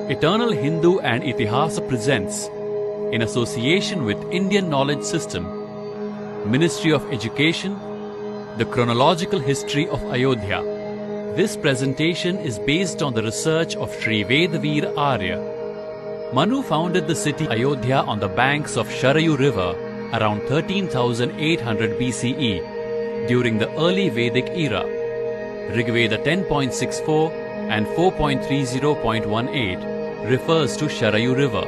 Eternal Hindu and Itihasa presents, in association with Indian Knowledge System, Ministry of Education, the Chronological History of Ayodhya. This presentation is based on the research of Sri Vedaveer Arya. Manu founded the city Ayodhya on the banks of Sharayu River around 13,800 BCE during the early Vedic era. Rigveda 10.64 and 4.30.18 refers to Sharayu River.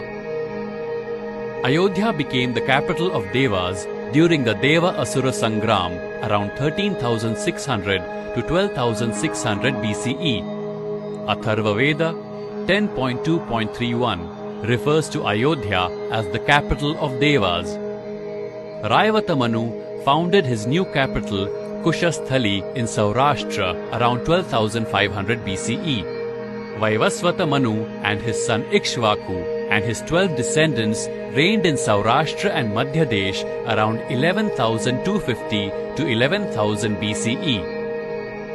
Ayodhya became the capital of Devas during the Deva-Asura Sangram around 13,600 to 12,600 BCE. Atharva Veda 10.2.31 refers to Ayodhya as the capital of Devas. Rayavata Manu founded his new capital Kushasthali in Saurashtra around 12,500 BCE. Vaivasvata Manu and his son Ikshvaku and his 12 descendants reigned in Saurashtra and Madhya Desh around 11,250 to 11,000 BCE.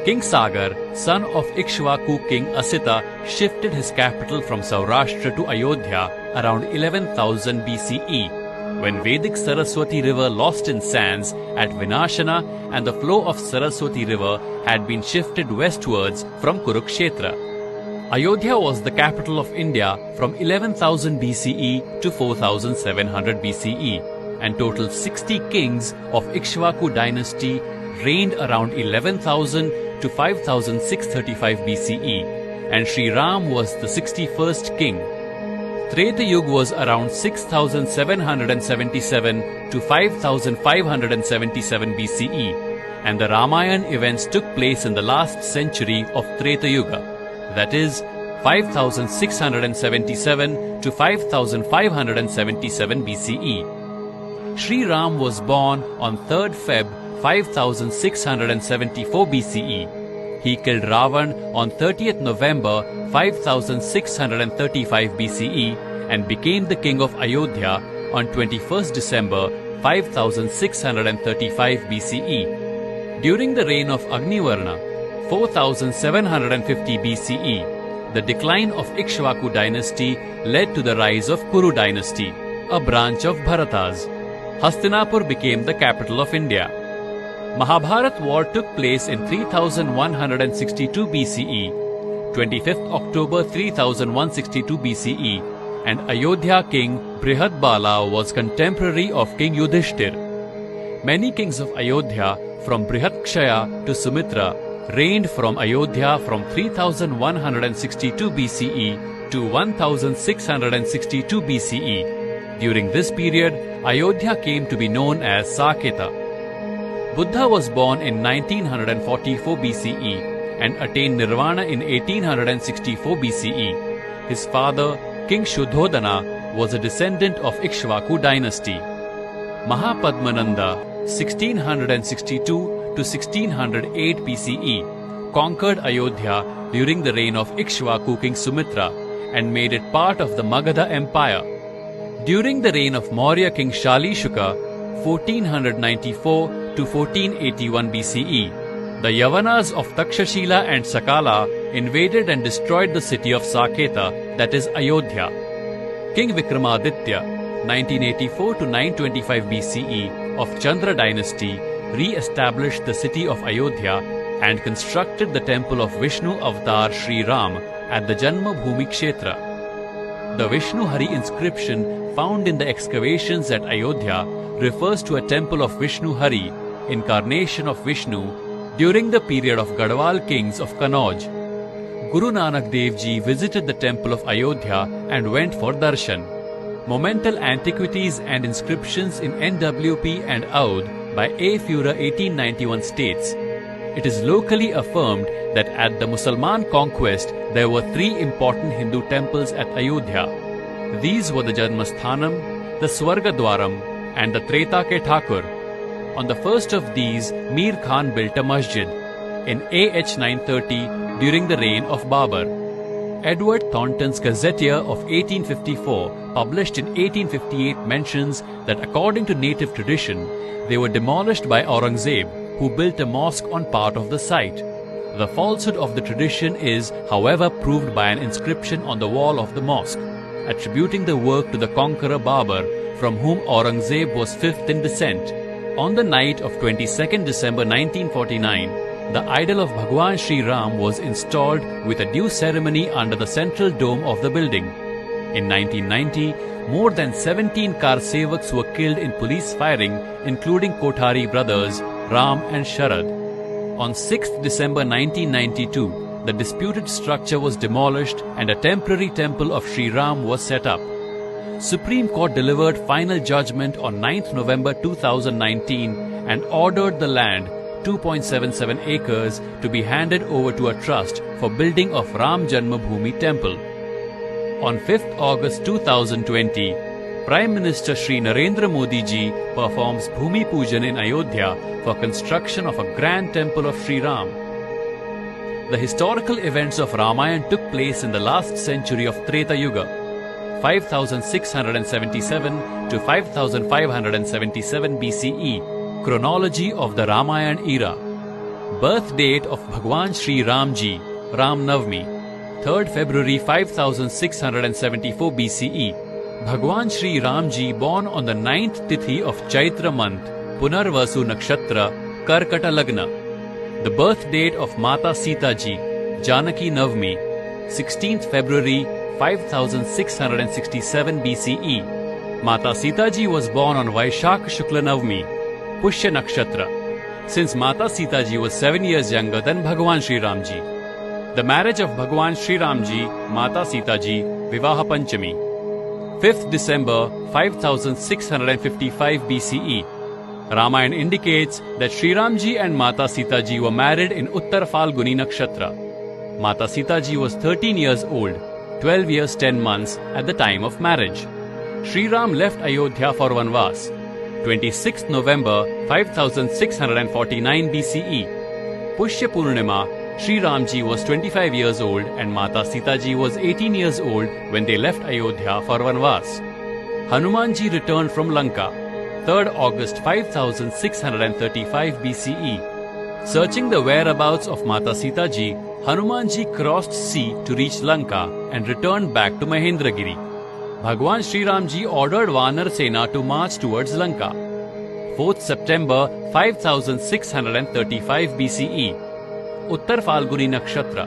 King Sagar, son of Ikshvaku King Asita, shifted his capital from Saurashtra to Ayodhya around 11,000 BCE, when Vedic Saraswati River lost in sands at Vinashana and the flow of Saraswati River had been shifted westwards from Kurukshetra. Ayodhya was the capital of India from 11,000 BCE to 4,700 BCE, and total 60 kings of Ikshvaku dynasty reigned around 11,000 to 5,635 BCE, and Sri Ram was the 61st king. Treta Yuga was around 6,777 to 5,577 BCE, and the Ramayana events took place in the last century of Treta Yuga, that is, 5,677 to 5,577 BCE. Sri Ram was born on 3rd Feb 5,674 BCE. He killed Ravan on 30th November 5,635 BCE and became the king of Ayodhya on 21st December 5,635 BCE. During the reign of Agnivarna, 4,750 BCE, the decline of Ikshvaku dynasty led to the rise of Kuru dynasty, a branch of Bharatas. Hastinapur became the capital of India. Mahabharat war took place in 3162 BCE, 25th October 3162 BCE, and Ayodhya king Brihadbala was contemporary of King Yudhishthir. Many kings of Ayodhya from Brihatkshaya to Sumitra reigned from Ayodhya from 3162 BCE to 1662 BCE. During this period, Ayodhya came to be known as Saketa. Buddha was born in 1944 BCE and attained Nirvana in 1864 BCE. His father, King Shuddhodana, was a descendant of Ikshvaku dynasty. Mahapadmananda, 1662 to 1608 BCE, conquered Ayodhya during the reign of Ikshvaku King Sumitra and made it part of the Magadha Empire. During the reign of Maurya King Shalishuka, 1494 to 1481 BCE, the Yavanas of Takshashila and Sakala invaded and destroyed the city of Saketa, that is Ayodhya. King Vikramaditya, 1984 to 925 BCE, of Chandra dynasty, re-established the city of Ayodhya and constructed the temple of Vishnu Avatar Sri Ram at the Janma Bhumi Kshetra. The Vishnu Hari inscription found in the excavations at Ayodhya refers to a temple of Vishnu Hari, incarnation of Vishnu, during the period of Gadwal kings of Kanauj. Guru Nanak Dev Ji visited the temple of Ayodhya and went for darshan. Momental Antiquities and Inscriptions in NWP and Oudh by A. Fura 1891 states, it is locally affirmed that at the Musalman conquest there were 3 important Hindu temples at Ayodhya. These were the Janmasthanam, the Swargadwaram and the Treta Ke Thakur. On the first of these, Mir Khan built a masjid in AH 930 during the reign of Babur. Edward Thornton's Gazetteer of 1854, published in 1858, mentions that according to native tradition, they were demolished by Aurangzeb, who built a mosque on part of the site. The falsehood of the tradition is, however, proved by an inscription on the wall of the mosque, attributing the work to the conqueror Babur, from whom Aurangzeb was fifth in descent. On the night of 22nd December 1949, the idol of Bhagwan Sri Ram was installed with a due ceremony under the central dome of the building. In 1990, more than 17 car sevaks were killed in police firing, including Kothari brothers Ram and Sharad. On 6th December 1992, the disputed structure was demolished and a temporary temple of Sri Ram was set up. Supreme Court delivered final judgment on 9th November 2019 and ordered the land, 2.77 acres, to be handed over to a trust for building of Ram Janmabhoomi temple. On 5th August 2020, Prime Minister Shri Narendra Modi ji performs Bhumi Pujan in Ayodhya for construction of a grand temple of Sri Ram. The historical events of Ramayana took place in the last century of Treta Yuga, 5677 to 5577 BCE, chronology of the Ramayana era. Birth date of Bhagwan Sri Ram ji, Ram Navami, 3rd February 5674 BCE. Bhagwan Sri Ram ji born on the 9th Tithi of Chaitra month, Punarvasu Nakshatra, Karkata Lagna. The birth date of Mata Sita ji, Janaki Navami, 16th February 5667 BCE. Mata Sita ji was born on Vaishakh Shukla Navami, Pushya Nakshatra, since Mata Sita ji was 7 years younger than Bhagwan Sri Ram ji. The marriage of Bhagwan Sri Ram ji, Mata Sita ji, Vivaha Panchami, 5th December 5655 BCE. Ramayana indicates that Sri Ram ji and Mata Sita ji were married in Uttar Falguni Nakshatra. Mata Sita ji was 13 years old, 12 years 10 months at the time of marriage. Sri Ram left Ayodhya for Vanvas, 26th November 5649 BCE. Pushya Purnima, Sri Ram ji was 25 years old and Mata Sita ji was 18 years old when they left Ayodhya for Vanvas. Hanuman ji returned from Lanka, 3rd August 5635 BCE. Searching the whereabouts of Mata Sita ji, Hanuman ji crossed sea to reach Lanka and returned back to Mahendragiri. Bhagwan Sri Ram ji ordered Vanar Sena to march towards Lanka. 4th September 5635 BCE. Uttar Falguni Nakshatra.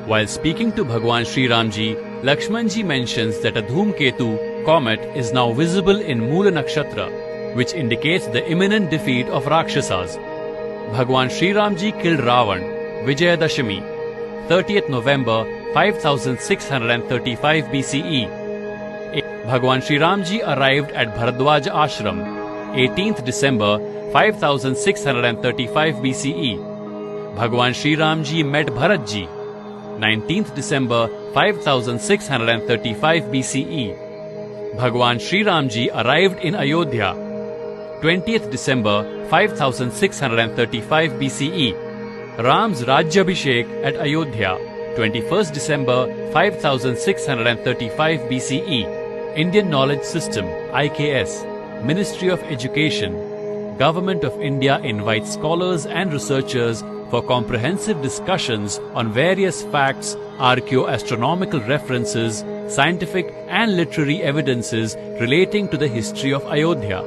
While speaking to Bhagwan Sri Ram ji, Lakshman ji mentions that a Dhumketu comet is now visible in Moola Nakshatra, which indicates the imminent defeat of Rakshasas. Bhagwan Sri Ram ji killed Ravan, Vijayadashami, 30th November 5635 BCE. Bhagwan Sri Ram ji arrived at Bharadwaj Ashram, 18th December 5635 BCE. Bhagwan Sri Ram ji met Bharat ji, 19th December 5635 BCE. Bhagwan Sri Ram ji arrived in Ayodhya, 20th December 5635 BCE. Ram's Rajyabhishek at Ayodhya, 21st December 5635 BCE. Indian Knowledge System, IKS, Ministry of Education, Government of India invites scholars and researchers for comprehensive discussions on various facts, archaeo-astronomical references, scientific and literary evidences relating to the history of Ayodhya.